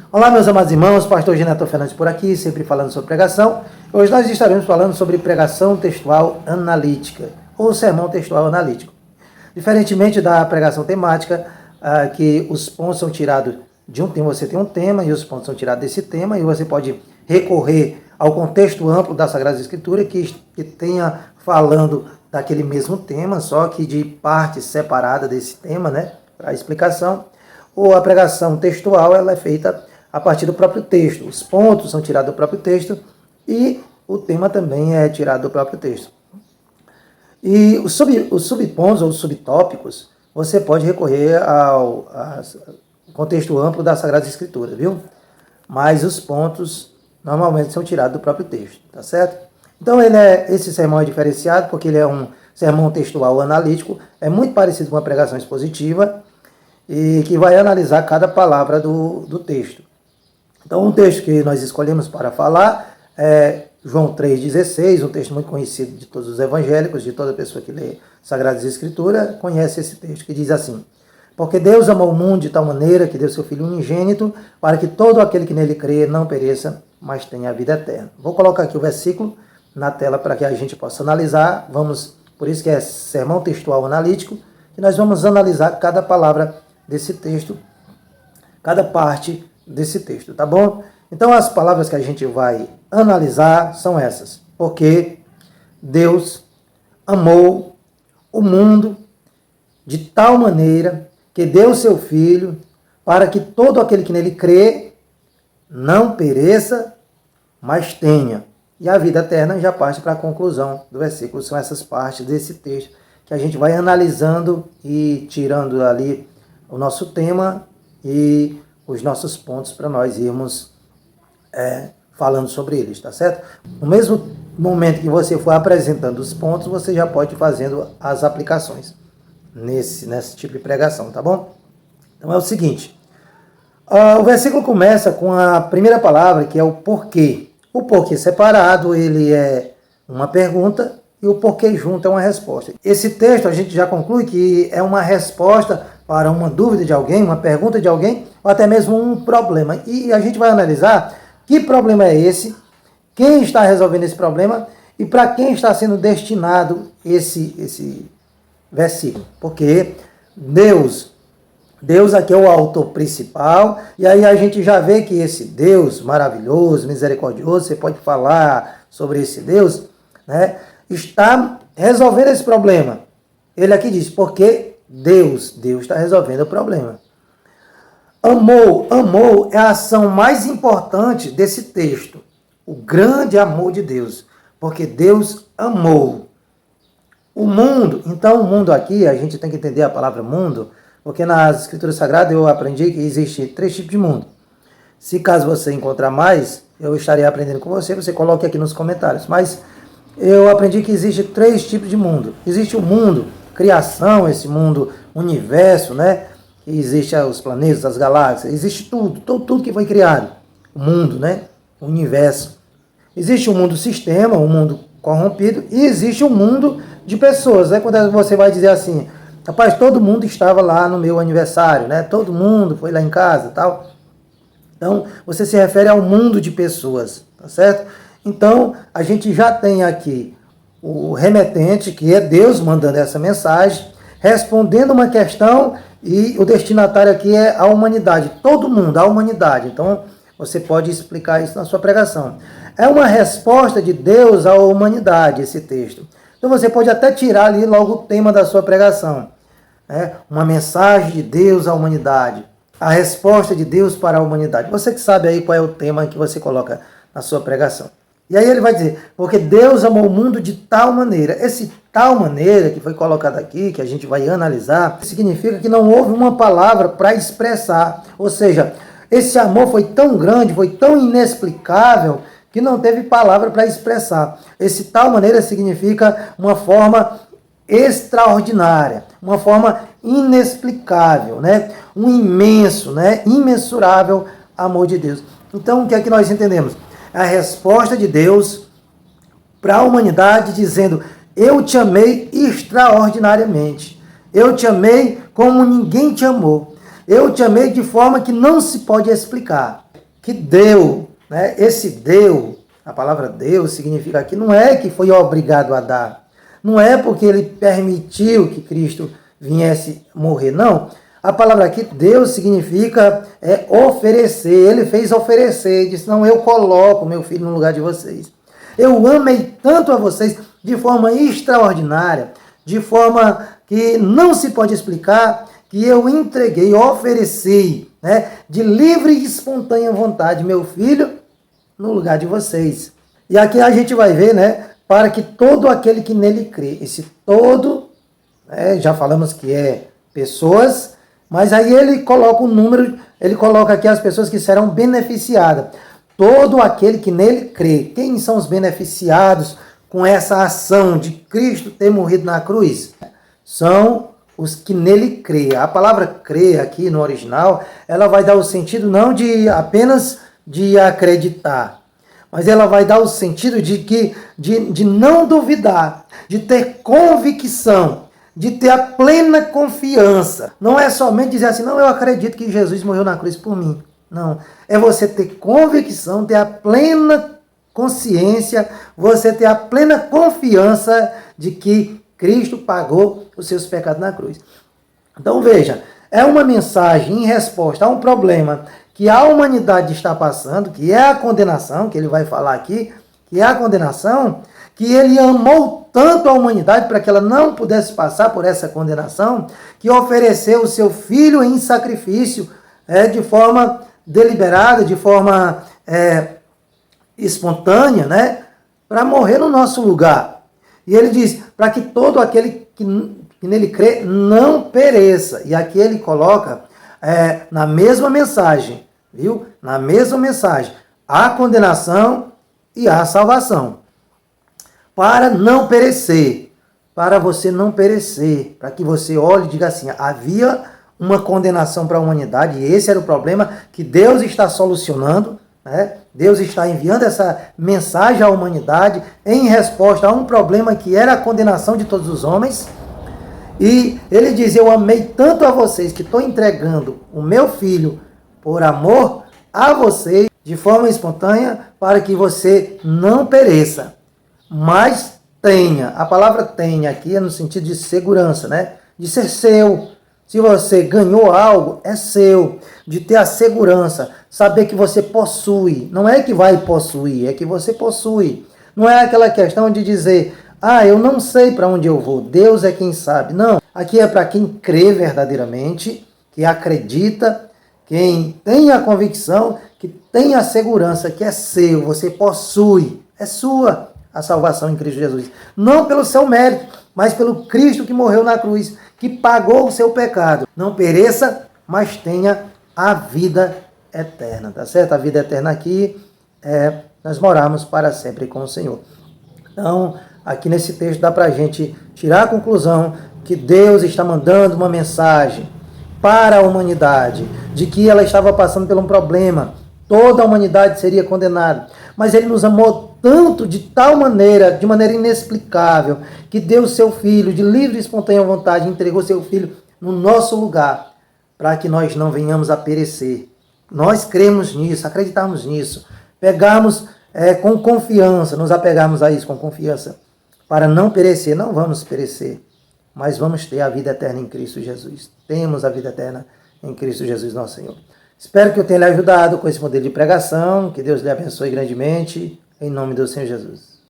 Olá, meus amados irmãos, pastor Geneto Fernandes por aqui, sempre falando sobre pregação. Hoje nós estaremos falando sobre pregação textual analítica, ou sermão textual analítico. Diferentemente da pregação temática, que os pontos são tirados de um tema, você tem um tema, e os pontos são tirados desse tema, e você pode recorrer ao contexto amplo da Sagrada Escritura, que tenha falando daquele mesmo tema, só que de parte separada desse tema, né, para explicação. Ou a pregação textual, ela é feita a partir do próprio texto. Os pontos são tirados do próprio texto e o tema também é tirado do próprio texto. E os subpontos ou subtópicos, você pode recorrer ao contexto amplo da Sagrada Escritura, viu? Mas os pontos normalmente são tirados do próprio texto, tá certo? Então esse sermão é diferenciado porque ele é um sermão textual analítico, é muito parecido com uma pregação expositiva e que vai analisar cada palavra do texto. Então, um texto que nós escolhemos para falar é João 3,16, um texto muito conhecido de todos os evangélicos, de toda pessoa que lê Sagradas Escrituras, conhece esse texto, que diz assim: porque Deus amou o mundo de tal maneira que deu seu Filho unigênito, para que todo aquele que nele crê não pereça, mas tenha a vida eterna. Vou colocar aqui o versículo na tela para que a gente possa analisar. Por isso que é sermão textual analítico, e nós vamos analisar cada palavra desse texto, cada parte desse texto, tá bom? Então as palavras que a gente vai analisar são essas: porque Deus amou o mundo de tal maneira que deu seu Filho para que todo aquele que nele crê não pereça, mas tenha. E a vida eterna já parte para a conclusão do versículo. São essas partes desse texto que a gente vai analisando e tirando ali o nosso tema e os nossos pontos para nós irmos falando sobre eles, tá certo? No mesmo momento que você for apresentando os pontos, você já pode ir fazendo as aplicações nesse tipo de pregação, tá bom? Então é o seguinte, o versículo começa com a primeira palavra, que é o porquê. O porquê separado, ele é uma pergunta, e o porquê junto é uma resposta. Esse texto a gente já conclui que é uma resposta para uma dúvida de alguém, uma pergunta de alguém, ou até mesmo um problema. E a gente vai analisar que problema é esse, quem está resolvendo esse problema e para quem está sendo destinado esse versículo. Porque Deus aqui é o autor principal, e aí a gente já vê que esse Deus maravilhoso, misericordioso, você pode falar sobre esse Deus, né, está resolvendo esse problema. Ele aqui diz, porque Deus está resolvendo o problema. Amou é a ação mais importante desse texto. O grande amor de Deus. Porque Deus amou o mundo. Então, o mundo aqui, a gente tem que entender a palavra mundo, porque nas Escrituras Sagradas eu aprendi que existe 3 tipos de mundo. Se caso você encontrar mais, eu estarei aprendendo com você, você coloque aqui nos comentários. Mas eu aprendi que existe 3 tipos de mundo. Existe o mundo, criação, esse mundo, universo, né? Existe os planetas, as galáxias, existe tudo que foi criado. O mundo, né? O universo. Existe o mundo sistema, o mundo corrompido, e existe o mundo de pessoas, né? Quando você vai dizer assim, rapaz, todo mundo estava lá no meu aniversário, né? Todo mundo foi lá em casa e tal. Então, você se refere ao mundo de pessoas, tá certo? Então, a gente já tem aqui o remetente, que é Deus mandando essa mensagem, respondendo uma questão, e o destinatário aqui é a humanidade, todo mundo, a humanidade. Então, você pode explicar isso na sua pregação. É uma resposta de Deus à humanidade, esse texto. Então, você pode até tirar ali logo o tema da sua pregação. Uma mensagem de Deus à humanidade. A resposta de Deus para a humanidade. Você que sabe aí qual é o tema que você coloca na sua pregação. E aí ele vai dizer, porque Deus amou o mundo de tal maneira. Esse tal maneira que foi colocado aqui, que a gente vai analisar, significa que não houve uma palavra para expressar. Ou seja, esse amor foi tão grande, foi tão inexplicável, que não teve palavra para expressar. Esse tal maneira significa uma forma extraordinária, uma forma inexplicável, né? Um imenso, né? Imensurável amor de Deus. Então, o que é que nós entendemos? A resposta de Deus para a humanidade dizendo, eu te amei extraordinariamente, eu te amei como ninguém te amou, eu te amei de forma que não se pode explicar. que deu, né? Esse deu, a palavra deu significa que não é que foi obrigado a dar, não é porque ele permitiu que Cristo viesse morrer, não. A palavra aqui, Deus, significa oferecer. Ele fez oferecer, disse, não, eu coloco meu filho no lugar de vocês. Eu amei tanto a vocês de forma extraordinária, de forma que não se pode explicar, que eu entreguei, ofereci, né, de livre e espontânea vontade, meu filho no lugar de vocês. E aqui a gente vai ver, né, para que todo aquele que nele crê, esse todo, né, já falamos que é pessoas, mas aí ele coloca o número, ele coloca aqui as pessoas que serão beneficiadas. Todo aquele que nele crê. Quem são os beneficiados com essa ação de Cristo ter morrido na cruz? São os que nele crê. A palavra crer aqui no original, ela vai dar o sentido não de apenas de acreditar, mas ela vai dar o sentido de não duvidar, de ter convicção, de ter a plena confiança. Não é somente dizer assim, não, eu acredito que Jesus morreu na cruz por mim. Não, é você ter convicção, ter a plena consciência, você ter a plena confiança de que Cristo pagou os seus pecados na cruz. Então veja, é uma mensagem em resposta a um problema que a humanidade está passando, que é a condenação, que ele vai falar aqui, que é a condenação, que ele amou tanto a humanidade para que ela não pudesse passar por essa condenação, que ofereceu o seu filho em sacrifício de forma deliberada, de forma espontânea, né, para morrer no nosso lugar. E ele diz, para que todo aquele que nele crê não pereça. E aqui ele coloca na mesma mensagem, viu? Na mesma mensagem, a condenação e a salvação. Para não perecer, para você não perecer, para que você olhe e diga assim, havia uma condenação para a humanidade, e esse era o problema que Deus está solucionando, né? Deus está enviando essa mensagem à humanidade em resposta a um problema que era a condenação de todos os homens. E ele diz, eu amei tanto a vocês que estou entregando o meu filho por amor a vocês de forma espontânea para que você não pereça, mas tenha. A palavra tenha aqui é no sentido de segurança, né? De ser seu. Se você ganhou algo, é seu. De ter a segurança, saber que você possui. Não é que vai possuir, é que você possui. Não é aquela questão de dizer, eu não sei para onde eu vou, Deus é quem sabe. Não, aqui é para quem crê verdadeiramente, que acredita, quem tem a convicção, que tem a segurança que é seu, você possui, é sua a salvação em Cristo Jesus. Não pelo seu mérito, mas pelo Cristo que morreu na cruz, que pagou o seu pecado. Não pereça, mas tenha a vida eterna, tá certo? A vida eterna aqui é nós morarmos para sempre com o Senhor. Então, aqui nesse texto dá para a gente tirar a conclusão que Deus está mandando uma mensagem para a humanidade, de que ela estava passando por um problema, toda a humanidade seria condenada, mas Ele nos amou tanto, de tal maneira, de maneira inexplicável, que deu seu Filho, de livre e espontânea vontade, entregou seu Filho no nosso lugar, para que nós não venhamos a perecer. Nós cremos nisso, acreditamos nisso, pegamos com confiança, nos apegamos a isso com confiança, para não perecer. Não vamos perecer, mas vamos ter a vida eterna em Cristo Jesus. Temos a vida eterna em Cristo Jesus, nosso Senhor. Espero que eu tenha lhe ajudado com esse modelo de pregação, que Deus lhe abençoe grandemente, em nome do Senhor Jesus.